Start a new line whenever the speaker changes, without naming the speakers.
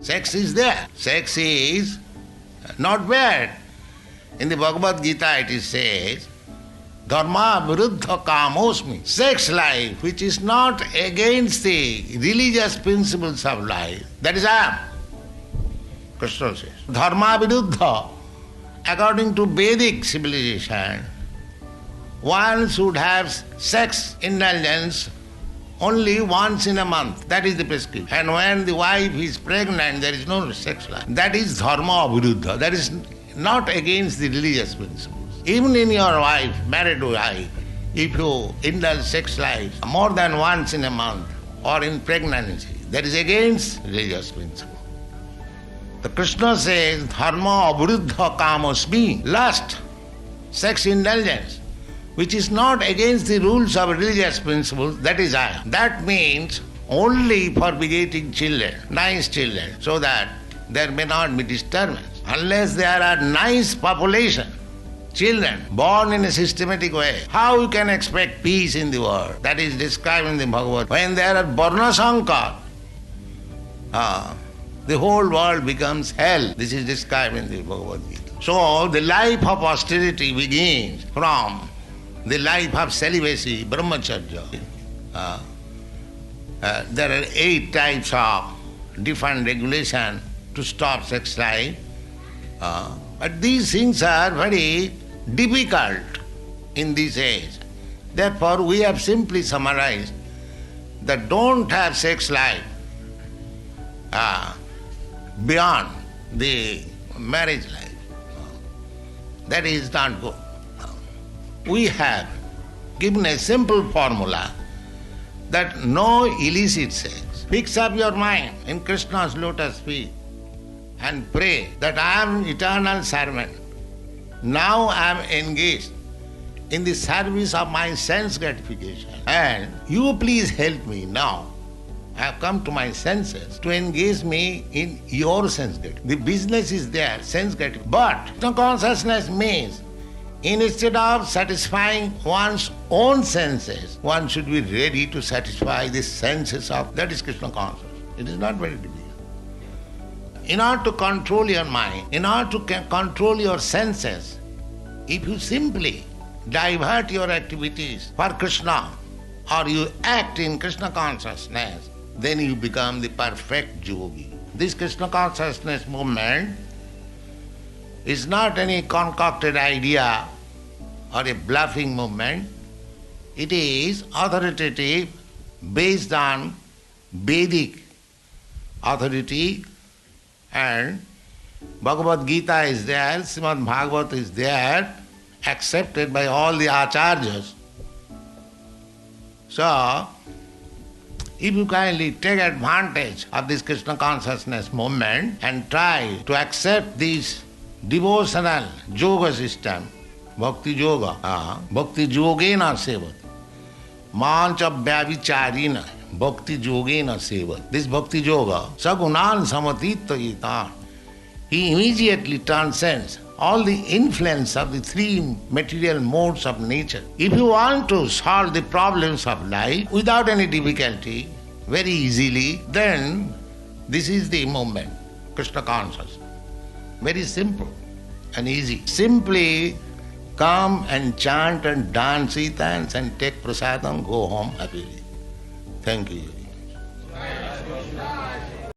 Sex is there. Sex is not bad. In the Bhagavad Gita it is says, Dharma viruddha kamosmi. Sex life which is not against the religious principles of life, that is I am. Krishna says. Dharma viruddha. According to Vedic civilization, one should have sex indulgence only once in a month. That is the prescription. And when the wife is pregnant, there is no sex life. That is dharma viruddha. That is not against the religious principles. Even in your wife, married wife, if you indulge sex life more than once in a month or in pregnancy, that is against religious principles. The Krishna says, dharma viruddha kamosmi, lust, sex indulgence, which is not against the rules of religious principles, that is I am. That means only for begetting children, nice children, so that there may not be disturbance. Unless there are nice population, children born in a systematic way, how you can expect peace in the world? That is described in the Bhagavad. When there are Varna Sankar, the whole world becomes hell. This is described in the Bhagavad Gita. So the life of austerity begins from the life of celibacy, Brahmacharya. There are 8 types of different regulation to stop sex life. But these things are very difficult in this age. Therefore, we have simply summarized that don't have sex life beyond the marriage life. That is not good. We have given a simple formula that no illicit sex. Fix up your mind in Krishna's lotus feet and pray that I am eternal servant. Now I am engaged in the service of my sense gratification. And you please help me now. I have come to my senses to engage me in your sense gratification. The business is there, sense gratification. But the consciousness means instead of satisfying one's own senses, one should be ready to satisfy the senses of, that is Krishna consciousness. It is not very difficult. In order to control your mind, in order to control your senses, if you simply divert your activities for Krishna or you act in Krishna consciousness, then you become the perfect yogi. This Krishna consciousness movement is not any concocted idea or a bluffing movement. It is authoritative based on Vedic authority, and Bhagavad Gita is there, Srimad Bhagavat is there, accepted by all the acharyas. So, if you kindly take advantage of this Krishna consciousness movement and try to accept this devotional yoga system, bhakti yoga, bhakti yogena sevat, mancha vyavicharina, bhakti yogena sevat. This bhakti yoga, sagunan samatita yitan, he immediately transcends all the influence of the 3 material modes of nature. If you want to solve the problems of life without any difficulty, very easily, then this is the movement, Krishna consciousness. Very simple and easy. Simply come and chant and dance, eat and take prasadam, go home happily. Thank you.